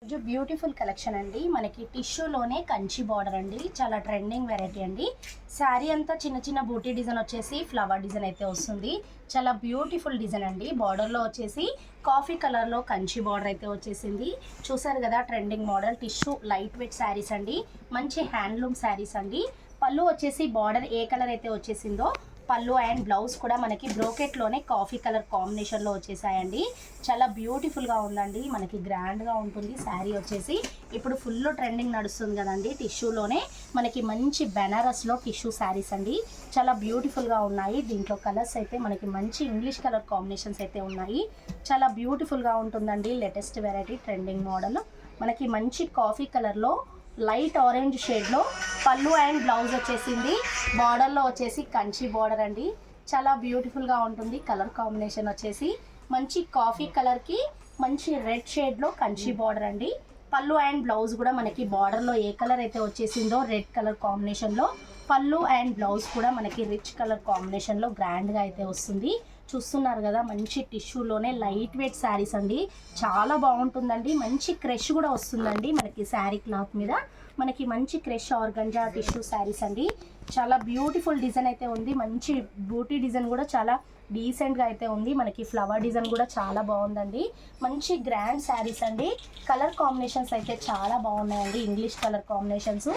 जो beautiful collection అండి మనకి టిష్యూలోనే కంచి బార్డర్ అండి చాలా ట్రెండింగ్ వెరైటీ అండి శారీ అంతా చిన్న చిన్న బూటీ డిజైన్ వచ్చేసి ఫ్లవర్ డిజైన్ అయితే వస్తుంది చాలా బ్యూటిఫుల్ డిజైన్ అండి బార్డర్ లో వచ్చేసి కాఫీ కలర్ లో కంచి బార్డర్ అయితే వచ్చేసింది చూసారు కదా trending model tissue light weight saris అండి మంచి హ్యాండ్లూమ్ శారీస్ అండి పళ్ళు వచ్చేసి బార్డర్ ఏ కలర్ అయితే వచ్చేసిందో పళ్ళు అండ్ బ్లౌజ్ కూడా మనకి బ్రోకెట్లోనే కాఫీ కలర్ కాంబినేషన్లో వచ్చేసాయండి చాలా బ్యూటిఫుల్గా ఉందండి మనకి గ్రాండ్గా ఉంటుంది శారీ వచ్చేసి ఇప్పుడు ఫుల్ ట్రెండింగ్ నడుస్తుంది కదండి టిష్యూలోనే మనకి మంచి బెనారస్లో టిష్యూ శారీస్ అండి చాలా బ్యూటిఫుల్గా ఉన్నాయి దీంట్లో కలర్స్ అయితే మనకి మంచి ఇంగ్లీష్ కలర్ కాంబినేషన్స్ అయితే ఉన్నాయి చాలా బ్యూటిఫుల్గా ఉంటుందండి లేటెస్ట్ వెరైటీ ట్రెండింగ్ మోడల్ మనకి మంచి కాఫీ కలర్లో లైట్ ఆరెంజ్ షేడ్లో పళ్ళు అండ్ బ్లౌజ్ వచ్చేసింది బార్డర్లో వచ్చేసి కంచి బార్డర్ అండి చాలా బ్యూటిఫుల్గా ఉంటుంది కలర్ కాంబినేషన్ వచ్చేసి మంచి కాఫీ కలర్కి మంచి రెడ్ షేడ్లో కంచి బార్డర్ అండి పళ్ళు అండ్ బ్లౌజ్ కూడా మనకి బార్డర్లో ఏ కలర్ అయితే వచ్చేసిందో రెడ్ కలర్ కాంబినేషన్లో పళ్ళు అండ్ బ్లౌజ్ కూడా మనకి రిచ్ కలర్ కాంబినేషన్లో గ్రాండ్గా అయితే వస్తుంది చూస్తున్నారు కదా మంచి టిష్యూలోనే లైట్ వెయిట్ శారీస్ అండి చాలా బాగుంటుందండి మంచి క్రష్ కూడా వస్తుందండి మనకి శారీ క్లాత్ మీద మనకి మంచి క్రష్ ఆర్గంజా టిష్యూ శారీస్ అండి చాలా బ్యూటిఫుల్ డిజైన్ అయితే ఉంది మంచి బూటీ డిజైన్ కూడా చాలా డీసెంట్గా అయితే ఉంది మనకి ఫ్లవర్ డిజైన్ కూడా చాలా బాగుందండి మంచి గ్రాండ్ శారీస్ అండి కలర్ కాంబినేషన్స్ అయితే చాలా బాగున్నాయండి ఇంగ్లీష్ కలర్ కాంబినేషన్స్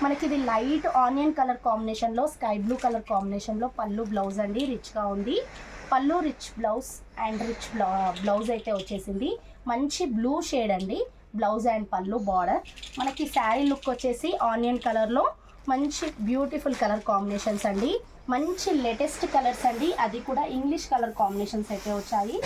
మనకి ఇది లైట్ ఆనియన్ కలర్ కాంబినేషన్లో స్కై బ్లూ కలర్ కాంబినేషన్లో పళ్ళు బ్లౌజ్ అండి రిచ్గా ఉంది పళ్ళు rich blouse and rich blouse అయితే వచ్చేసింది మంచి బ్లూ షేడ్ అండి బ్లౌజ్ అండ్ పళ్ళు బార్డర్ మనకి శారీ లుక్ వచ్చేసి ఆనియన్ కలర్లో మంచి బ్యూటిఫుల్ కలర్ కాంబినేషన్స్ అండి మంచి లేటెస్ట్ కలర్స్ అండి అది కూడా ఇంగ్లీష్ కలర్ కాంబినేషన్స్ అయితే వచ్చాయి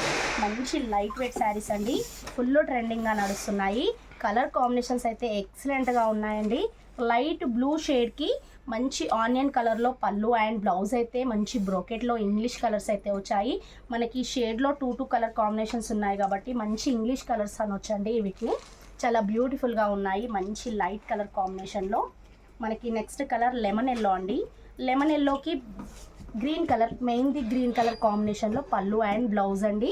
మంచి లైట్ వెయిట్ శారీస్ అండి ఫుల్ ట్రెండింగ్గా నడుస్తున్నాయి కలర్ కాంబినేషన్స్ అయితే ఎక్సలెంట్గా ఉన్నాయండి లైట్ బ్లూ షేడ్కి మంచి ఆనియన్ కలర్లో పళ్ళు అండ్ బ్లౌజ్ అయితే మంచి బ్రోకెట్లో ఇంగ్లీష్ కలర్స్ అయితే వచ్చాయి మనకి షేడ్లో టూ కలర్ కాంబినేషన్స్ ఉన్నాయి కాబట్టి మంచి ఇంగ్లీష్ కలర్స్ అని వచ్చండి వీటిని చాలా బ్యూటిఫుల్గా ఉన్నాయి మంచి లైట్ కలర్ కాంబినేషన్లో మనకి నెక్స్ట్ కలర్ లెమన్ ఎల్లో అండి లెమన్ ఎల్లోకి గ్రీన్ కలర్ మెయిన్ది గ్రీన్ కలర్ కాంబినేషన్లో పళ్ళు అండ్ బ్లౌజ్ అండి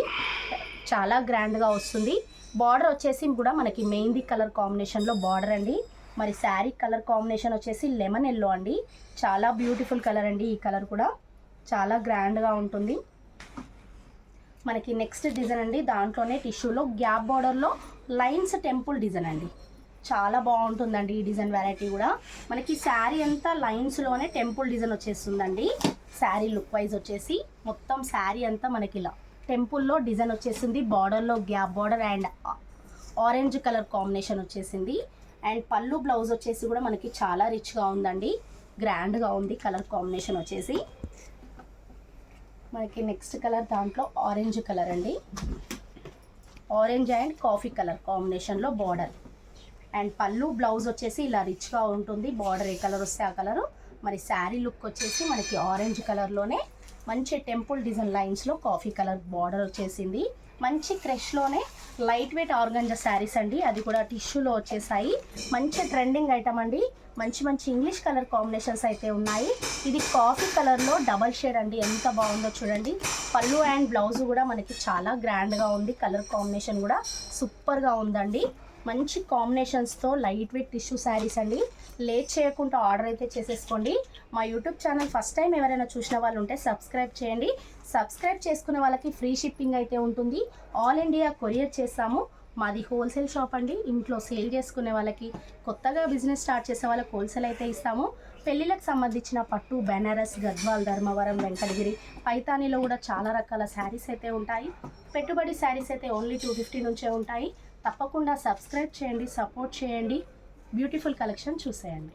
చాలా గ్రాండ్గా వస్తుంది బార్డర్ వచ్చేసి కూడా మనకి మెయిన్ది కలర్ కాంబినేషన్లో బార్డర్ అండి మరి శారీ కలర్ కాంబినేషన్ వచ్చేసి లెమన్ ఎల్లో అండి చాలా బ్యూటిఫుల్ కలర్ అండి ఈ కలర్ కూడా చాలా గ్రాండ్గా ఉంటుంది మనకి నెక్స్ట్ డిజైన్ అండి దాంట్లోనే టిష్యూలో గ్యాప్ బార్డర్లో లైన్స్ టెంపుల్ డిజైన్ అండి చాలా బాగుంటుందండి ఈ డిజైన్ వెరైటీ కూడా మనకి శారీ అంతా లైన్స్లోనే టెంపుల్ డిజైన్ వచ్చేస్తుందండి శారీ లుక్ వైజ్ వచ్చేసి మొత్తం శారీ అంతా మనకి ఇలా టెంపుల్లో డిజైన్ వచ్చేసింది బార్డర్లో gap border and orange colour combination వచ్చేసింది అండ్ పళ్ళు బ్లౌజ్ వచ్చేసి కూడా మనకి చాలా రిచ్గా ఉందండి గ్రాండ్గా ఉంది కలర్ కాంబినేషన్ వచ్చేసి మనకి నెక్స్ట్ కలర్ దాంట్లో ఆరెంజ్ కలర్ అండి ఆరెంజ్ అండ్ కాఫీ కలర్ కాంబినేషన్లో బార్డర్ అండ్ పళ్ళు బ్లౌజ్ వచ్చేసి ఇలా రిచ్గా ఉంటుంది బార్డర్ ఏ కలర్ వస్తే ఆ కలరు మరి శారీ లుక్ వచ్చేసి మనకి ఆరెంజ్ కలర్లోనే మంచి టెంపుల్ డిజైన్ లైన్స్లో కాఫీ కలర్ బార్డర్ వచ్చేసింది మంచి క్రష్లోనే లైట్ వెయిట్ ఆర్గంజా శారీస్ అండి అది కూడా టిష్యూలో వచ్చేసాయి మంచి ట్రెండింగ్ ఐటమ్ అండి మంచి మంచి ఇంగ్లీష్ కలర్ కాంబినేషన్స్ అయితే ఉన్నాయి ఇది కాఫీ కలర్లో డబల్ షేడ్ అండి ఎంత బాగుందో చూడండి పళ్ళు అండ్ బ్లౌజ్ కూడా మనకి చాలా గ్రాండ్గా ఉంది కలర్ కాంబినేషన్ కూడా సూపర్గా ఉందండి మంచి కాంబినేషన్స్తో లైట్ వెయిట్ టిష్యూ శారీస్ అండి లేట్ చేయకుండా ఆర్డర్ అయితే చేసేసుకోండి మా యూట్యూబ్ ఛానల్ ఫస్ట్ టైం ఎవరైనా చూసిన వాళ్ళు ఉంటే సబ్స్క్రైబ్ చేయండి సబ్స్క్రైబ్ చేసుకునే వాళ్ళకి ఫ్రీ షిప్పింగ్ అయితే ఉంటుంది ఆల్ ఇండియా కొరియర్ చేస్తాము మాది హోల్సేల్ షాప్ అండి ఇంట్లో సేల్ చేసుకునే వాళ్ళకి కొత్తగా బిజినెస్ స్టార్ట్ చేసే వాళ్ళకి హోల్సేల్ అయితే ఇస్తాము పెళ్ళిళ్ళకి సంబంధించిన పట్టు బెనారస్ గద్వాల్ ధర్మవరం వెంకటగిరి పైతానీలో కూడా చాలా రకాల శారీస్ అయితే ఉంటాయి పెట్టుబడి శారీస్ అయితే ఓన్లీ 250 నుంచే ఉంటాయి తప్పకుండా సబ్స్క్రైబ్ చేయండి సపోర్ట్ చేయండి బ్యూటిఫుల్ కలెక్షన్ చూసేయండి